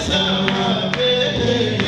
Nzambe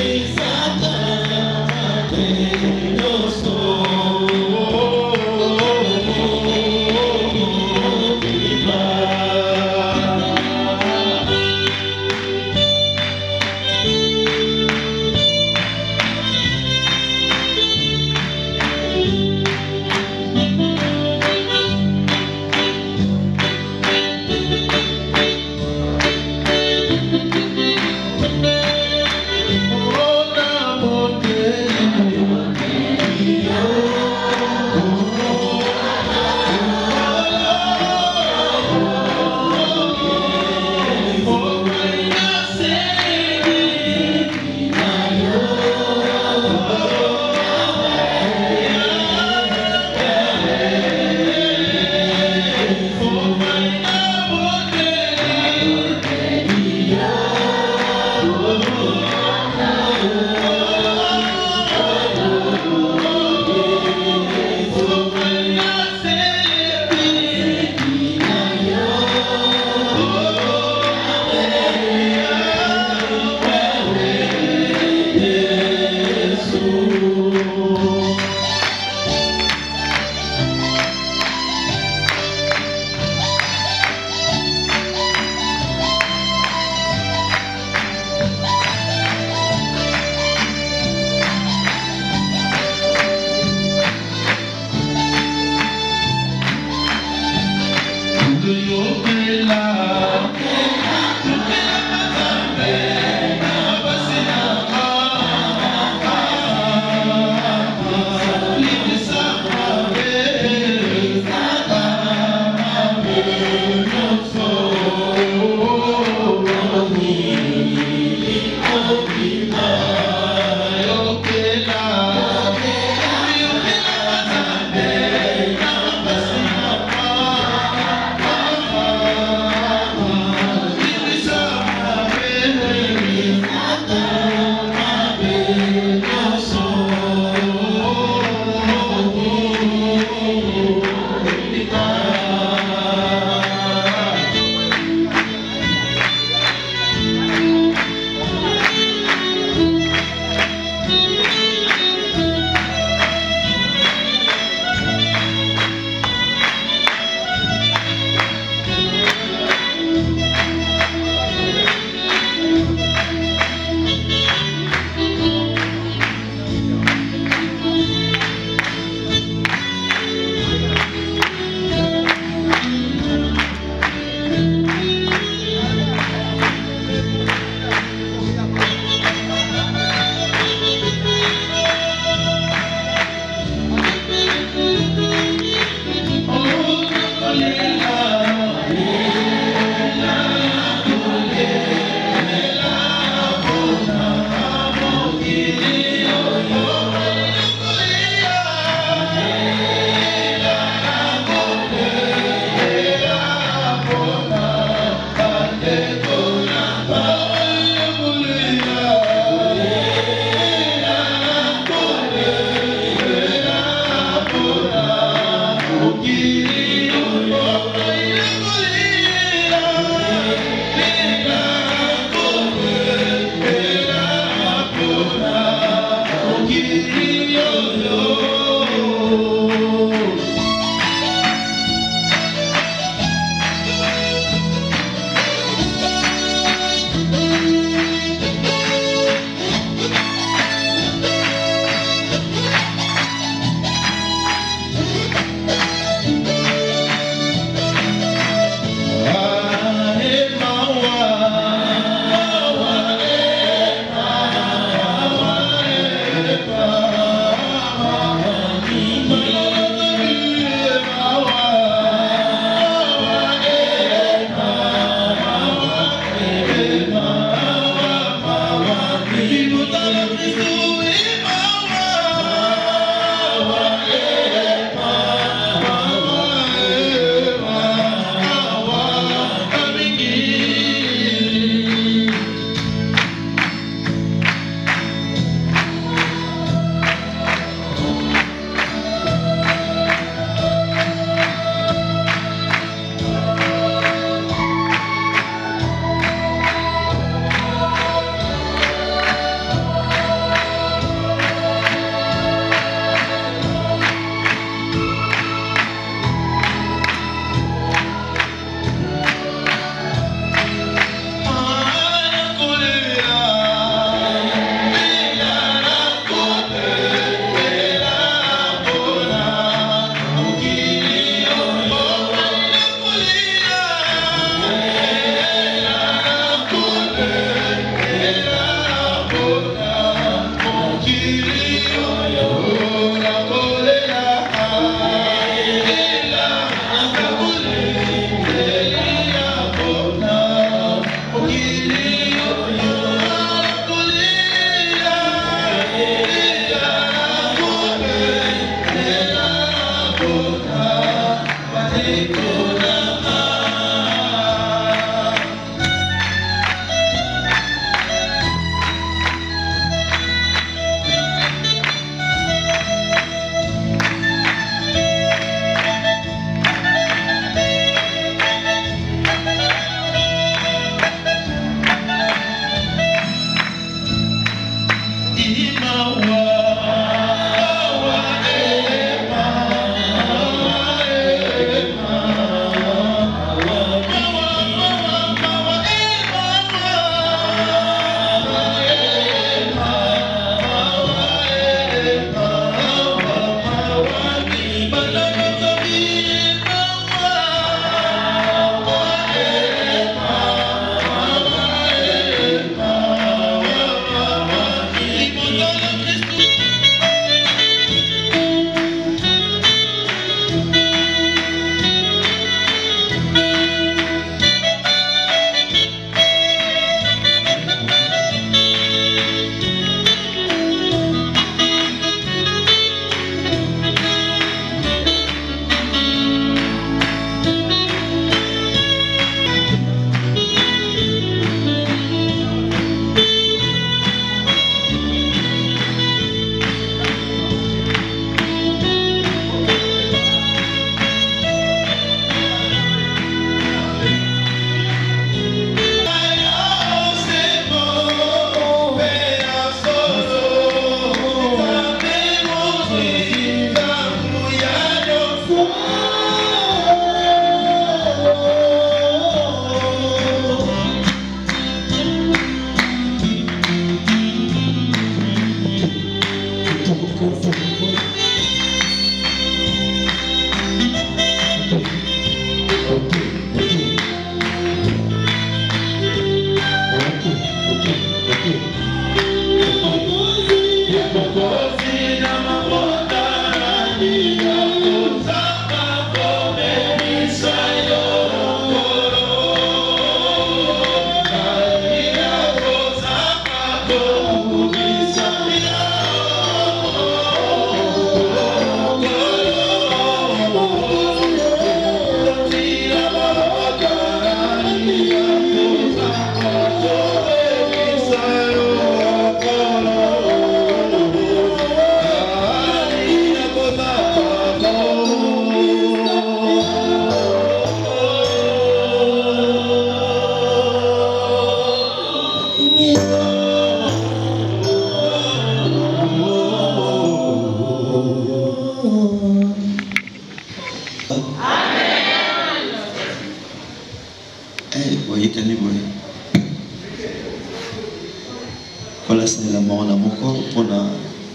la mona moko pour la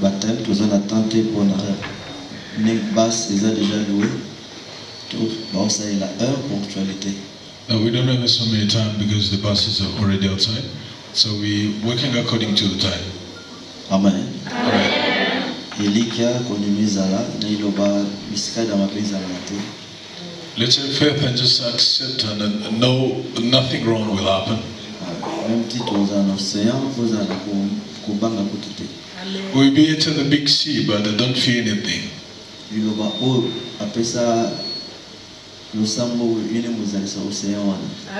baptême, tous en attente pour la basse, ils ont déjà loué. Tout, bon, ça est la heure ponctualité. Now we don't have so many time because the buses are already outside, so we working according to the time. Amen. Amen. Elikia konimizala na Liloba miskada mapeza mate. Let's have faith and just accept and know nothing wrong will happen. We'll be to the big sea, but I don't feel anything.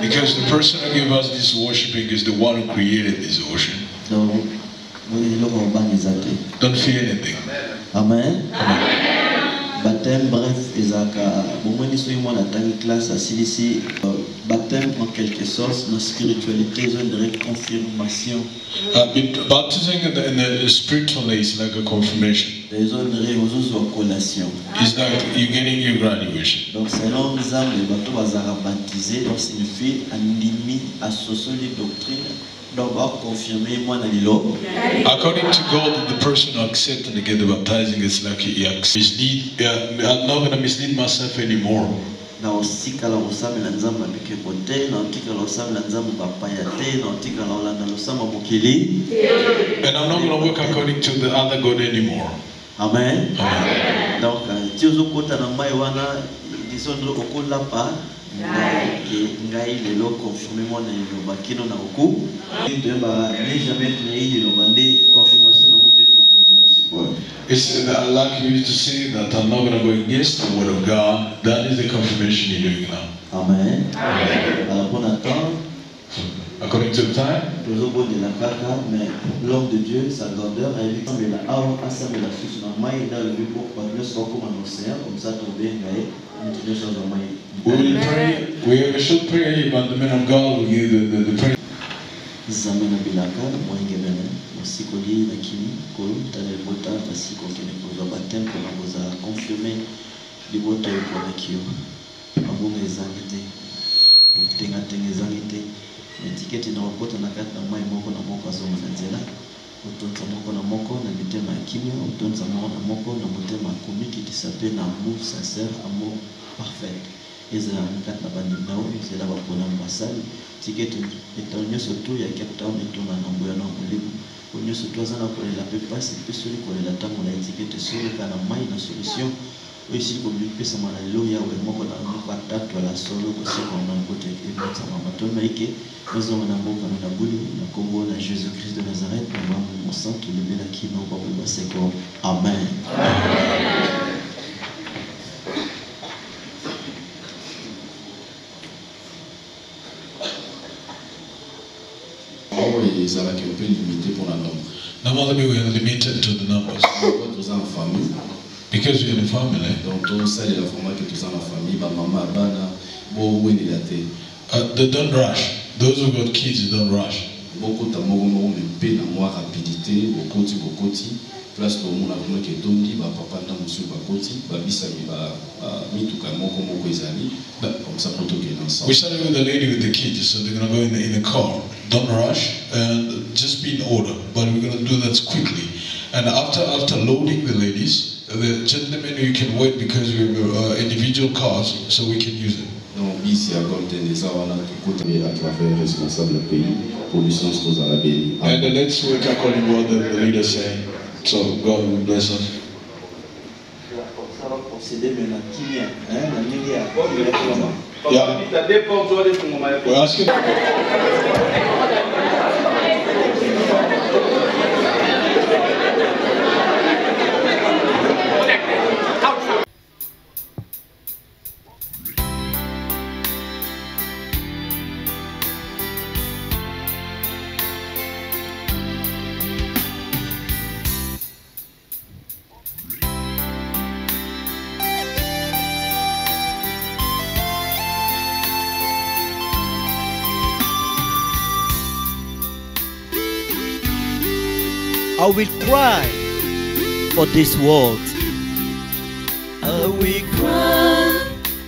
Because the person who gave us this worshiping is the one who created this ocean. Don't feel anything. Amen. Amen. Baptême, bref, Isaka, classe ici, baptême en quelque sorte, la spiritualité, une confirmation. Baptizing in the spiritual is like a confirmation. It's like you're getting your graduation. Donc, selon Nzambe, bato bazara baptisé, donc signifie animi associé les doctrines. According to God, the person who accepts and get the baptizing is like I'm not going to mislead myself anymore. And I'm not going to work according to the other God anymore. Amen. Amen. Donc, it's like you used to say that I'm not going to go against the word of God. That is the confirmation you're doing now. Amen. Amen. According to the time, l'homme de Dieu, sa grandeur, elle la arme à sa la suite dans maille dans le but pour le sort comme un océan, comme ça tomber we will pray. We should pray, but the man of God will give the prayer. Zamena bilaka, moingemene, mosikoli na kimi, kolo, tane bota, basiko kene kozo baptême pour la confirmer les bota pour la kio. Abunga ezangite, tenga ezangite. Etiketi na wakota na kati na mai moko na moko azoma na nzela. Utonza moko na moko na mitema ya kimia, utonza moko na moko na motema komiki tisape na amour sincère, amour parfait. Ezela mkati na bandi nao, ezela bapona mbasali. Tiketi etonyo soto ya Cape Town etona na mboya na mulibu. Onyo soto azana kolela pe pasi pe soli kolela tango na etiketi soli kana mai na solution. Ici comme lui pesa mana lo ya we moko na moko atatu ala solo ko se ko na kote e mata mama to maike ozo na moko na buli na kombo na Jésus Christ de Nazareth na mon sang to le bela kino ba ba seko. Amen. Les Arabes un peu limités pour la nombre. Normally we are limited to the numbers. Tous en famille. Because we are in a family. Donc tout ça il y a vraiment que tous en la famille, ba maman bana, bo weni la té. They don't rush. Those who got kids don't rush. Beaucoup ta mogo me pe na moi rapidité, bokoti. Place tout le monde a vraiment que tondi ba papa na monsieur ba koti, ba bisami ba mituka moko ezali. Comme ça pour tout que ensemble. We started with the lady with the kids, so they're gonna go in the car. Don't rush and just be in order. But we're gonna do that quickly. And after loading the ladies, the gentlemen, you can wait because we have individual cars, so we can use it. Donc ici à contenir ça on a tout côté à travers responsable pays pour les sens aux arabes. And let's work according to what the leader say. So God will bless us. Yeah. We're asking. I will cry for this world. I will cry.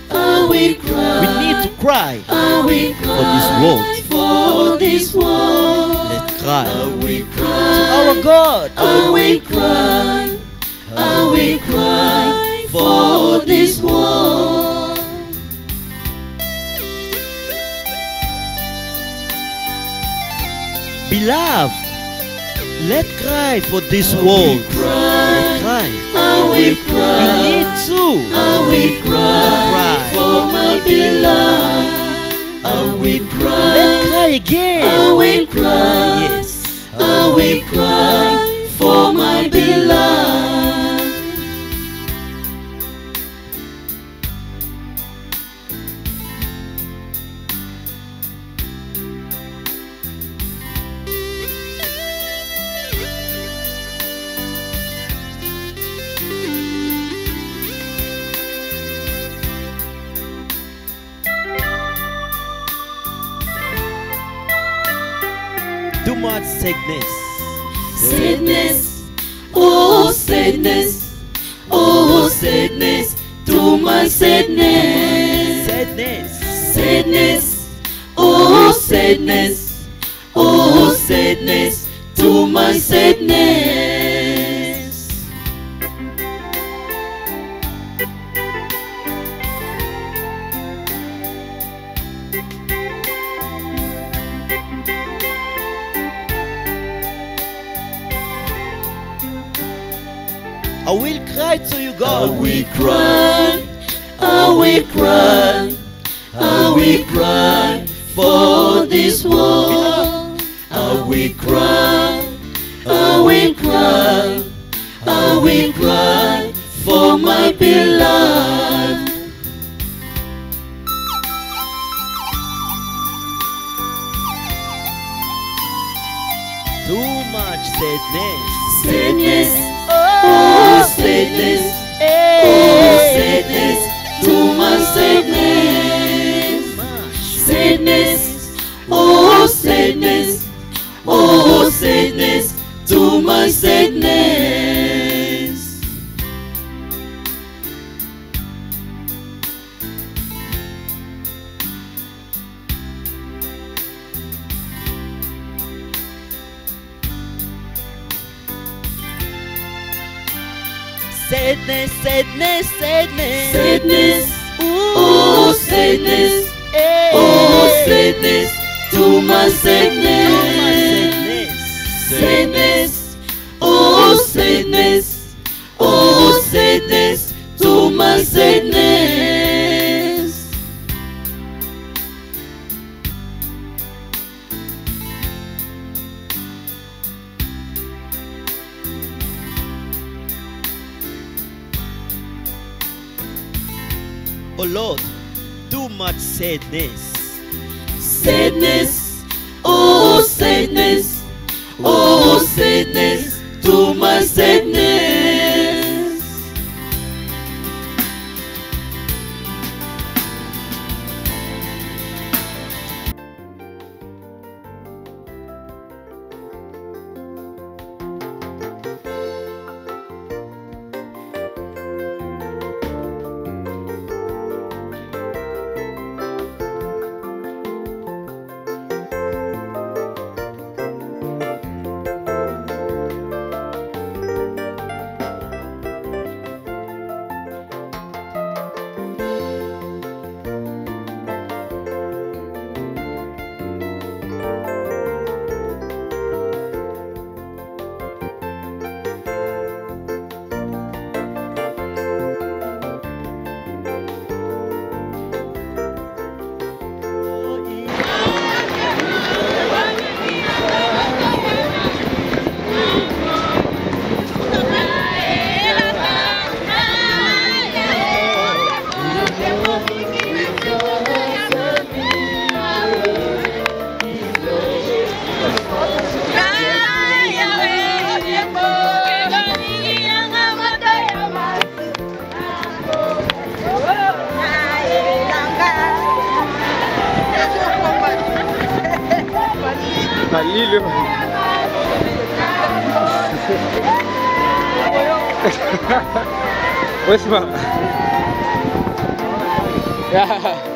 I will cry. We need to cry I will cry for this world. For this world. Let's cry. I will To cry. our God. I will cry. I will cry for this world. Beloved, let cry for this I world. will cry. Cry. I will cry. You need to I will cry for my beloved. I will cry. Let's cry again. I will cry. Yes. I will cry for my beloved. Too much sickness. Sadness, oh sadness, oh sadness, to my sadness. Sadness. Sadness, oh sadness, oh sadness, to my sadness. I will cry to you, I God. will cry, I will cry, I will cry for this world. I will cry, I will cry, I will cry for my beloved. Too much sadness. Sadness, oh sadness, oh sadness, to my sadness. Sadness, oh sadness, oh sadness, to my sadness. Sadness, sadness, sadness. Sadness, oh sadness, oh sadness, to my sadness. Sadness, oh sadness, oh sadness, to my sadness. Oh Lord, too much sadness. Sadness, oh sadness, oh sadness, to my sadness. Liloba. What's up? Yeah.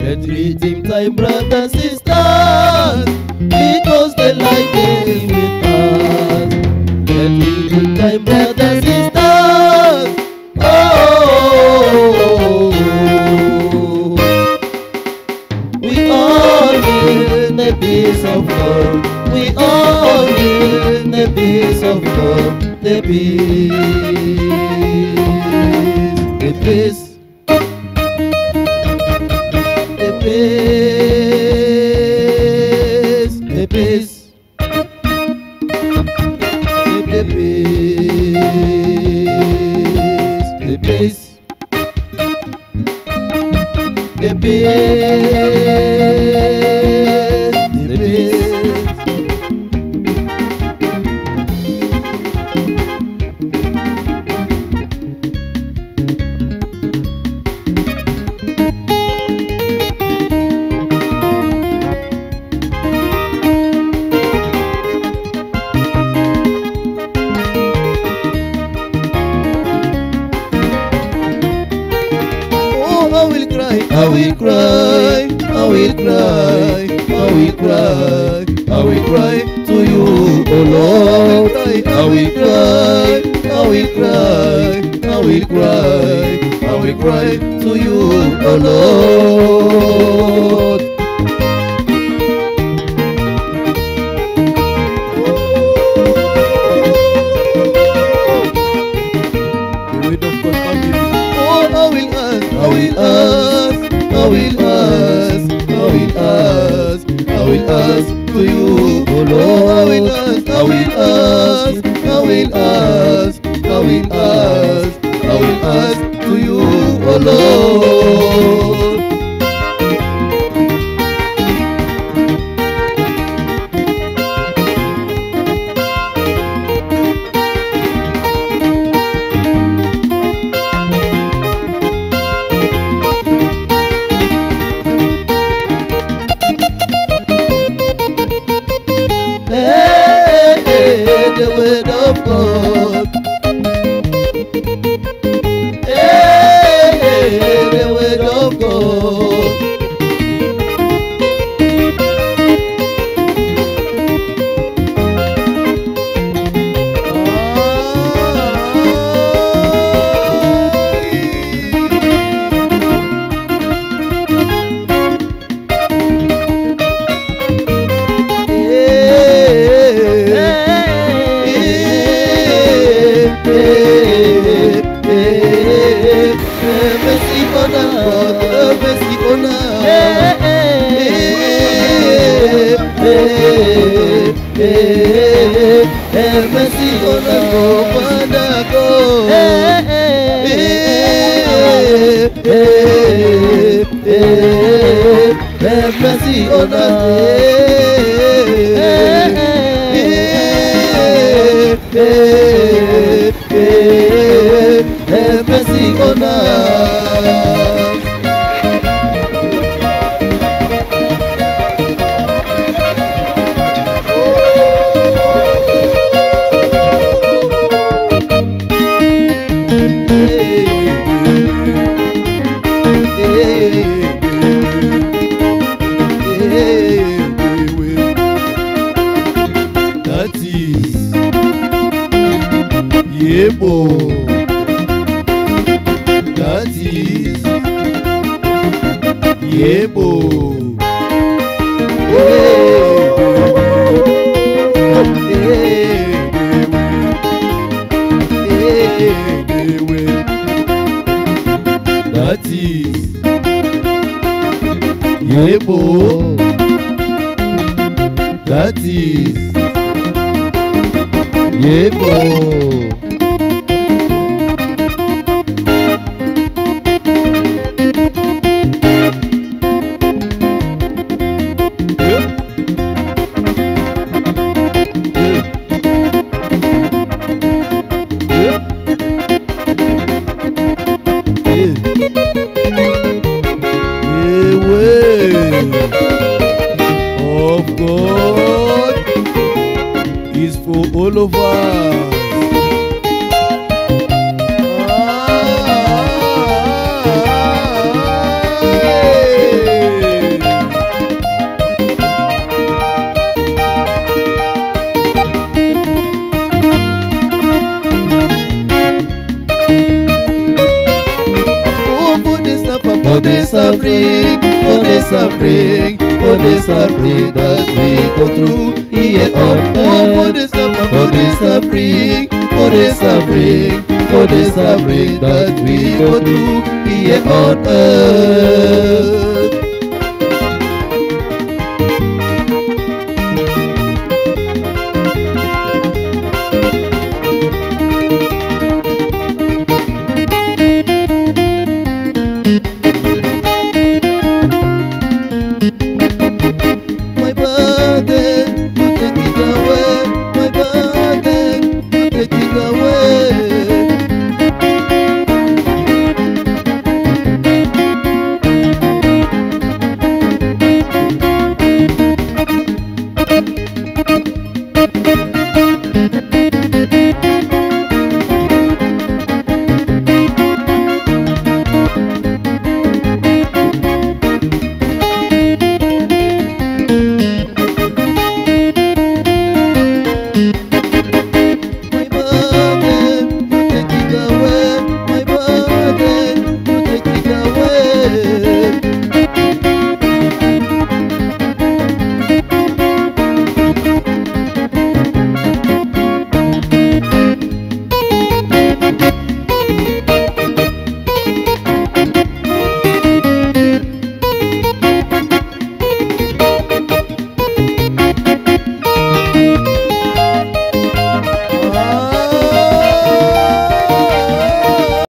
Let's redeem time, brothers and sisters, because the light is with us. Let's redeem time, brothers and sisters. Oh, we all need the peace of God. We all need the peace of God. The peace, the peace. The peace, the peace, the peace, the peace. I will cry, I will cry, I will cry, I will cry to you, oh Lord. I will cry, I will cry, I will cry, I will cry to you, oh Lord. The weight of God family. Oh, I will ask, I will ask. I will ask, I will ask, I will ask to you, oh Lord. I will ask, I will ask, I will ask, I will ask, I will ask to you, oh Lord. The word of God. Hey, the word of God. Mercy on us, go, Father, go. Have mercy on us. Have mercy on us. That is Yebo. That is Yebo. they will. That is Yebo. That is Yebo. All of us. Oh, for the suffering, for the suffering, for the suffering that we go through here on earth. Oh, for the suffering, for the suffering, for the suffering, for the suffering that we go through here on earth. Away.